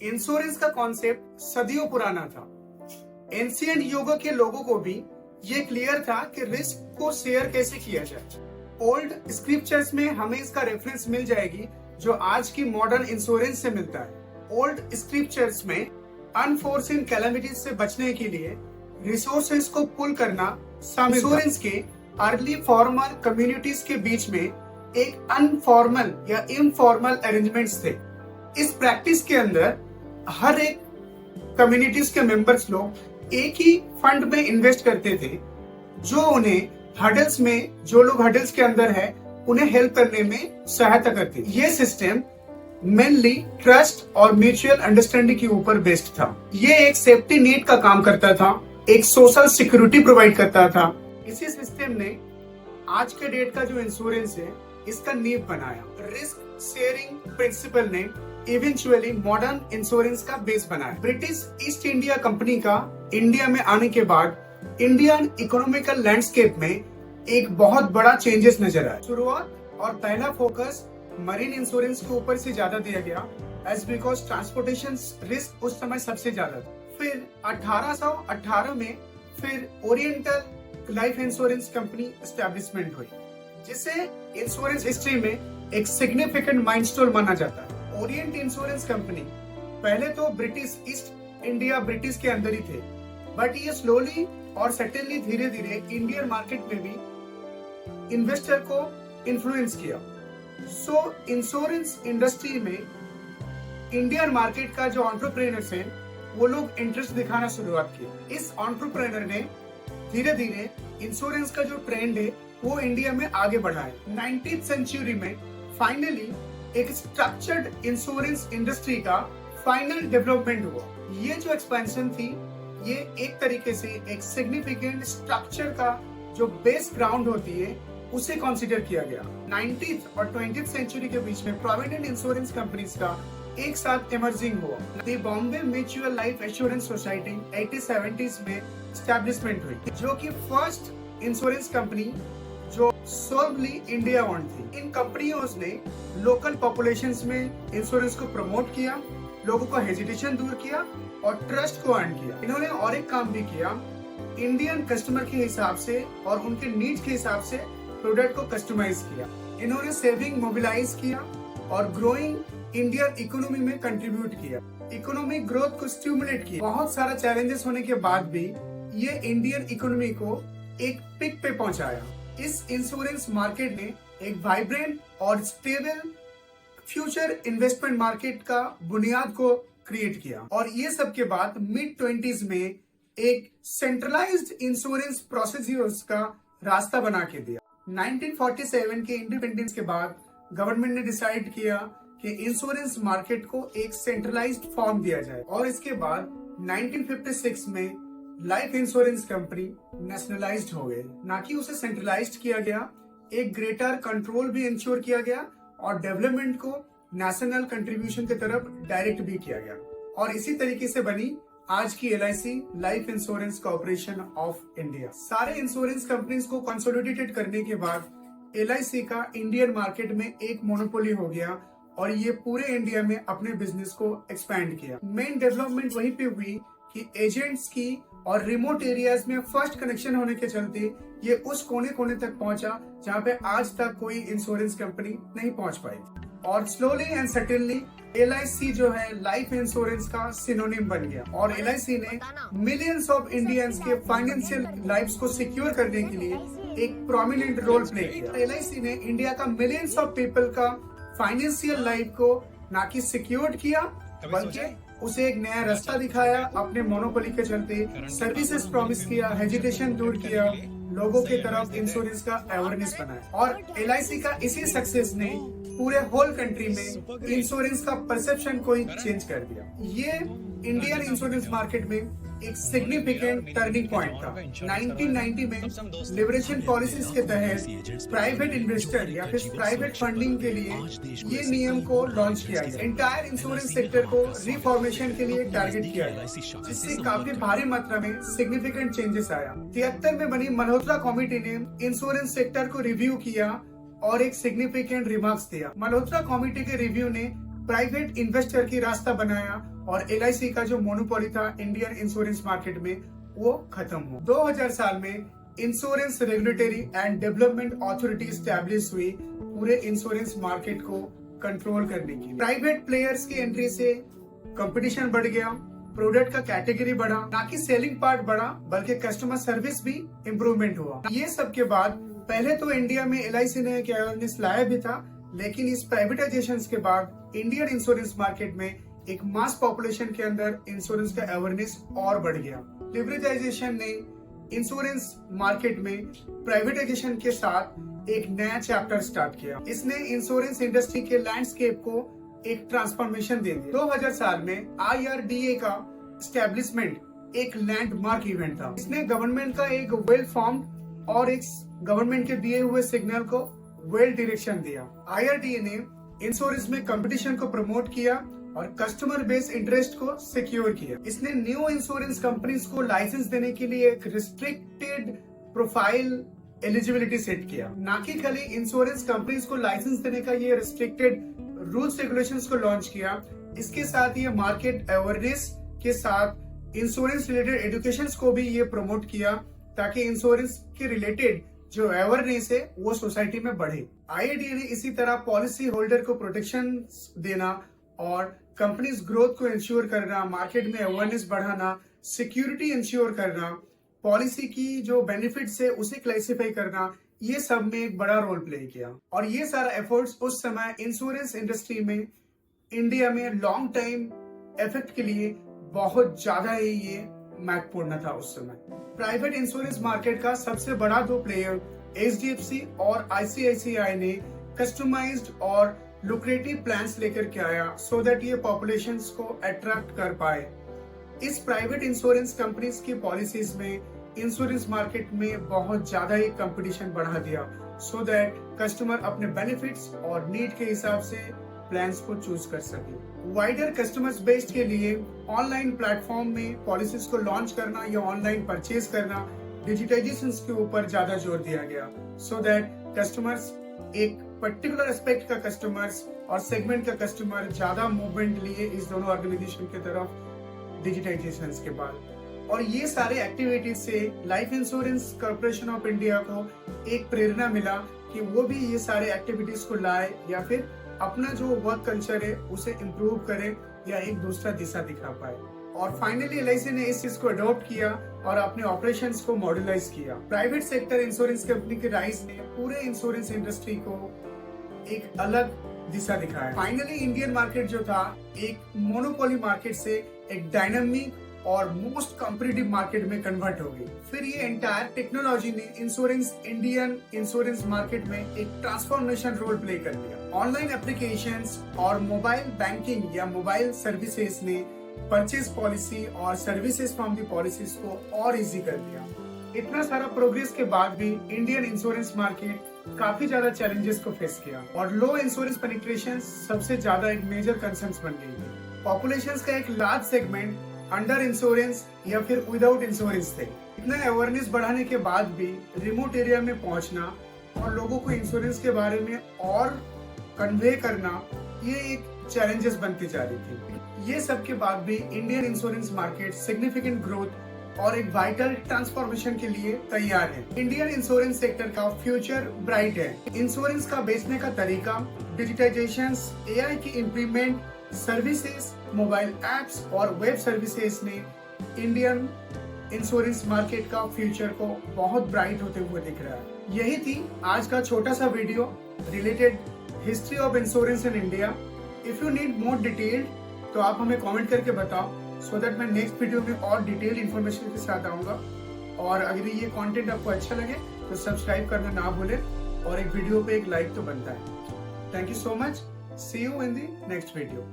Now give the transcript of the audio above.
Insurance का concept सदियों पुराना था। एंशिएंट युग के लोगों को भी ये क्लियर था कि रिस्क को शेयर कैसे किया जाए। ओल्ड स्क्रिप्चर्स में हमें इसका रेफरेंस मिल जाएगी जो आज की मॉडर्न इंश्योरेंस से मिलता है। ओल्ड स्क्रिप्चर्स में अनफोर्सिन कैलामिटीज से बचने के लिए रिसोर्सेज को पुल करना शामिल। इंश्योरेंस के अर्ली फॉर्मल कम्युनिटीज के बीच में एक अनफॉर्मल या इनफॉर्मल अरेंजमेंट्स थे। इस प्रैक्टिस के अंदर हर एक कम्युनिटीज के मेंबर्स लोग एक ही फंड में इन्वेस्ट करते थे जो उन्हें हडल्स में, जो लोग हडल्स के अंदर है उन्हें हेल्प करने में सहायता करती। ये सिस्टम मेनली ट्रस्ट और म्यूचुअल अंडरस्टैंडिंग के ऊपर बेस्ड था। ये एक सेफ्टी नेट का काम करता था, एक सोशल सिक्योरिटी प्रोवाइड करता था। इसी सिस्टम ने आज के डेट का जो इंश्योरेंस है इसका नींव बनाया। रिस्क शेयरिंग प्रिंसिपल ने इवेंचुअली मॉडर्न इंश्योरेंस का बेस बनाया। ब्रिटिश ईस्ट इंडिया कंपनी का इंडिया में आने के बाद इंडियन इकोनॉमिकल लैंडस्केप में एक बहुत बड़ा चेंजेस नजर आया। शुरुआत और पहला फोकस मरीन इंश्योरेंस के ऊपर से ज्यादा दिया गया एज बिकॉज ट्रांसपोर्टेशन रिस्क उस समय सबसे ज्यादा था। फिर 1818 में फिर oriental life insurance company establishment हुई, जिसे इंश्योरेंस हिस्ट्री में एक सिग्निफिकेंट माइलस्टोन माना जाता है। ओरिएंट इंश्योरेंस कंपनी पहले तो ब्रिटिश ईस्ट इंडिया ब्रिटिश के अंदर ही थे, बट ये स्लोली और सटनली धीरे धीरे इंडियन मार्केट में भी इन्वेस्टर को इन्फ्लुएंस किया। सो इंश्योरेंस इंडस्ट्री में इंडियन मार्केट का जो एंटरप्रेन्योर्स हैं वो लोग इंटरेस्ट दिखाना शुरुआत की। इस एंटरप्रेन्योर ने धीरे धीरे इंश्योरेंस का जो ट्रेंड है वो इंडिया में आगे बढ़ाया। 19th सेंचुरी में फाइनली एक स्ट्रक्चर्ड इंश्योरेंस इंडस्ट्री का फाइनल डेवलपमेंट हुआ। ये जो एक्सपेंशन थी ये एक तरीके से एक सिग्निफिकेंट स्ट्रक्चर का जो बेस ग्राउंड होती है उसे कंसीडर किया गया। 19th और 20th सेंचुरी के बीच में प्रोविडेंट इंश्योरेंस कंपनीज का एक साथ इमर्जिंग हुआ। The Bombay mutual life assurance society 1870s में एस्टैब्लिशमेंट हुई, जो कि फर्स्ट इंश्योरेंस कंपनी जो सोलली इंडिया ओन्ड थी। इन कंपनियों ने लोकल पॉपुलेशंस में इंश्योरेंस को प्रमोट किया, लोगों का हेजिटेशन दूर किया और ट्रस्ट को अर्न किया। इन्होंने और एक काम भी किया, इंडियन कस्टमर के हिसाब से और उनके नीड्स के हिसाब से प्रोडक्ट को कस्टमाइज किया। इन्होंने सेविंग मोबिलाइज किया और ग्रोइंग इंडियन इकोनॉमी में कंट्रीब्यूट किया, इकोनॉमिक ग्रोथ को स्टिमुलेट किया। बहुत सारा चैलेंजेस होने के बाद भी ये इंडियन इकोनॉमी को एक पिक पे पहुंचाया। इस इंश्योरेंस मार्केट ने एक वाइब्रेंट और स्टेबल फ्यूचर इन्वेस्टमेंट मार्केट का बुनियाद को क्रिएट किया। और ये सब के बाद मिड 20s में एक सेंट्रलाइज्ड इंश्योरेंस प्रोसीजर्स का रास्ता बना के दिया। 1947 के इंडिपेंडेंस के बाद गवर्नमेंट ने डिसाइड किया कि इंश्योरेंस मार्केट को एक सेंट्रलाइज्ड फॉर्म दिया जाए और इसके बाद 1956 में लाइफ इंश्योरेंस कंपनी नेशनलाइज्ड हो गए। ना कि उसे सेंट्रलाइज्ड किया गया, एक ग्रेटर कंट्रोल भी इंश्योर किया गया और डेवलपमेंट को नेशनल कंट्रीब्यूशन की तरफ डायरेक्ट भी किया गया। और इसी तरीके से बनी आज की LIC life insurance corporation of India. सारे इंश्योरेंस कंपनीज को कंसोलिडेटेड करने के बाद LIC का इंडियन मार्केट में एक मोनोपोली हो गया और ये पूरे इंडिया में अपने बिजनेस को एक्सपैंड किया। मेन डेवलपमेंट वहीं पे हुई कि एजेंट्स की और रिमोट एरियाज में फर्स्ट कनेक्शन होने के चलते ये उस कोने कोने तक पहुंचा जहां पे आज तक कोई इंश्योरेंस कंपनी नहीं पहुंच पाई। और स्लोली एंड सटनली LIC जो है लाइफ इंश्योरेंस का सिनोनिम बन गया और LIC ने मिलियंस ऑफ इंडियंस के फाइनेंशियल लाइफ्स को सिक्योर करने के लिए एक प्रोमिनेंट रोल प्ले किया। LIC ने इंडिया का मिलियंस ऑफ पीपल का फाइनेंशियल लाइफ को ना कि सिक्योर किया बल्कि उसे एक नया रास्ता दिखाया। अपने मोनोपोली के चलते सर्विसेज प्रॉमिस किया, हेजिटेशन दूर किया, लोगों के तरफ इंश्योरेंस का अवेयरनेस बनाया। और LIC का इसी सक्सेस ने पूरे होल कंट्री में इंश्योरेंस का परसेप्शन को ही चेंज कर दिया। ये इंडियन इंश्योरेंस मार्केट में एक सिग्निफिकेंट टर्निंग पॉइंट था। 1990 में लिबरेशन पॉलिसीज के तहत प्राइवेट इन्वेस्टर या फिर प्राइवेट फंडिंग के लिए ये नियम को लॉन्च किया गया। एंटायर इंश्योरेंस सेक्टर को रिफॉर्मेशन के लिए टारगेट किया गया, जिससे काफी भारी मात्रा में सिग्निफिकेंट चेंजेस आया। 73 में बनी मल्होत्रा कमेटी ने इंश्योरेंस सेक्टर को रिव्यू किया और एक सिग्निफिकेंट रिमार्क्स दिया। मल्होत्रा कमेटी के रिव्यू ने प्राइवेट इन्वेस्टर की रास्ता बनाया और LIC का जो मोनोपोली था इंडियन इंश्योरेंस मार्केट में वो खत्म हुआ। 2000 साल में insurance regulatory and development authority establish हुई पूरे इंश्योरेंस मार्केट को कंट्रोल करने की। प्राइवेट प्लेयर्स की एंट्री से कंपटीशन बढ़ गया, प्रोडक्ट का कैटेगरी बढ़ा, ना कि सेलिंग पार्ट बढ़ा बल्कि कस्टमर सर्विस भी इम्प्रूवमेंट हुआ। ये सब के बाद पहले तो इंडिया में LIC ने एक अवेयरनेस लाया भी था, लेकिन इस प्राइवेटाइजेशन के बाद इंडियन इंश्योरेंस मार्केट में एक मास पॉपुलेशन के अंदर इंश्योरेंस का अवेयरनेस और बढ़ गया। लिबरलाइजेशन ने इंश्योरेंस मार्केट में प्राइवेटाइजेशन के साथ एक नया चैप्टर स्टार्ट किया। इसने इंश्योरेंस इंडस्ट्री के लैंडस्केप को एक ट्रांसफॉर्मेशन दे दिया। 2000 साल में IRDA का एस्टेब्लिशमेंट एक लैंडमार्क इवेंट था। इसने गवर्नमेंट का एक वेल फॉर्म्ड और एक गवर्नमेंट के दिए हुए सिग्नल को वेल डायरेक्शन दिया। IRDA ने इंश्योरेंस में कंपटीशन को प्रमोट किया और कस्टमर बेस इंटरेस्ट को सिक्योर किया। इसने न्यू इंश्योरेंस कंपनीज को लाइसेंस देने के लिए एक रिस्ट्रिक्टेड प्रोफाइल एलिजिबिलिटी सेट किया। ना कि खाली इंश्योरेंस कंपनीज को लाइसेंस देने का ये रिस्ट्रिक्टेड रूल्स रेगुलेशंस को लॉन्च किया, इसके साथ ये मार्केट अवेयरनेस के साथ इंश्योरेंस रिलेटेड एजुकेशन को भी ये प्रमोट किया ताकि इंश्योरेंस के रिलेटेड जो अवेयरनेस है वो सोसाइटी में बढ़े। IRDA ने इसी तरह पॉलिसी होल्डर को प्रोटेक्शन देना और कंपनीज ग्रोथ को इंश्योर करना, मार्केट में अवेयरनेस बढ़ाना, सिक्योरिटी इंश्योर करना, पॉलिसी की जो बेनिफिट्स है उसे क्लासिफाई करना, ये सब में एक बड़ा रोल प्ले किया। और ये सारा एफर्ट्स उस समय इंश्योरेंस इंडस्ट्री में इंडिया में लॉन्ग टाइम इफेक्ट के लिए बहुत ज्यादा ही ये महत्वपूर्ण था उस समय। प्राइवेट इंश्योरेंस मार्केट का सबसे बड़ा दो प्लेयर HDFC और ICICI ने कस्टमाइज्ड और लुक्रेटिव प्लान्स लेकर के आया सो दैट ये पॉपुलेशंस को अट्रैक्ट कर पाए। इस प्राइवेट इंश्योरेंस कंपनीज की पॉलिसीज में इंश्योरेंस मार्केट में बहुत ज्यादा ही कंपटीशन बढ़ा दिया सो दैट कस्टमर अपने बेनिफिट्स और नीड के हिसाब से प्लान्स को चूज कर सके। वाइडर कस्टमर्स बेस्ड के लिए ऑनलाइन प्लेटफॉर्म में पॉलिसीज को लॉन्च करना या ऑनलाइन परचेज करना, डिजिटाइजेशन के ऊपर ज्यादा जोर दिया गया सो दैट कस्टमर्स एक पर्टिकुलर एस्पेक्ट का कस्टमर्स और सेगमेंट का कस्टमर ज्यादा मूवमेंट लिए इस दोनों ऑर्गेनाइजेशन की तरफ डिजिटाइजेशन के बाद। और ये सारे एक्टिविटीज से life insurance corporation of India को एक प्रेरणा मिला कि वो भी ये सारे एक्टिविटीज को लाए या फिर अपना जो वर्क कल्चर है उसे इम्प्रूव करे या एक दूसरा दिशा दिखा पाए। और फाइनली LIC ने इस चीज को अडॉप्ट किया और अपने ऑपरेशंस को मॉडलाइज किया। प्राइवेट सेक्टर इंश्योरेंस कंपनी के राइज ने पूरे इंश्योरेंस इंडस्ट्री को एक अलग दिशा दिखाया। फाइनली इंडियन मार्केट जो था एक मोनोपोली मार्केट से एक डायनामिक और मोस्ट कॉम्पिटिटिव मार्केट में कन्वर्ट हो गई। फिर ये एंटायर टेक्नोलॉजी ने इंडियन इंश्योरेंस मार्केट में एक ट्रांसफॉर्मेशन रोल प्ले कर दिया। ऑनलाइन एप्लीकेशंस और मोबाइल बैंकिंग या मोबाइल सर्विसेज ने परचेज पॉलिसी और सर्विसेज फ्रॉम दी पॉलिसीज को और इजी कर दिया। इतना सारा प्रोग्रेस के बाद भी इंडियन इंश्योरेंस मार्केट काफी ज्यादा चैलेंजेस को फेस किया और लो इंश्योरेंस पेनिट्रेशन सबसे ज्यादा एक मेजर कंसर्न बन गई थी। पॉपुलेशन का एक लार्ज सेगमेंट अंडर इंश्योरेंस या फिर विदाउट इंश्योरेंस थे। इतना अवेयरनेस बढ़ाने के बाद भी रिमोट एरिया में पहुंचना और लोगों को इंश्योरेंस के बारे में और कन्वे करना ये एक चैलेंजेस बनती जा रही थी। ये सब के बाद भी Indian insurance market significant growth और एक वाइटल ट्रांसफॉर्मेशन के लिए तैयार है। इंडियन इंश्योरेंस सेक्टर का फ्यूचर ब्राइट है। इंश्योरेंस का बेचने का तरीका, डिजिटाइजेशन, AI की इम्प्लीमेंट, सर्विसेज, मोबाइल एप्स और वेब सर्विसेज ने इंडियन इंश्योरेंस मार्केट का फ्यूचर को बहुत ब्राइट होते हुए दिख रहा है। यही थी आज का छोटा सा video related history of insurance in India. If you need more detail तो आप हमें कमेंट करके बताओ सो दैट मैं नेक्स्ट वीडियो में और डिटेल इन्फॉर्मेशन के साथ आऊंगा। और अगर ये कंटेंट आपको अच्छा लगे तो सब्सक्राइब करना ना भूलें और एक वीडियो पे एक लाइक तो बनता है। Thank you so much. See you in the next video.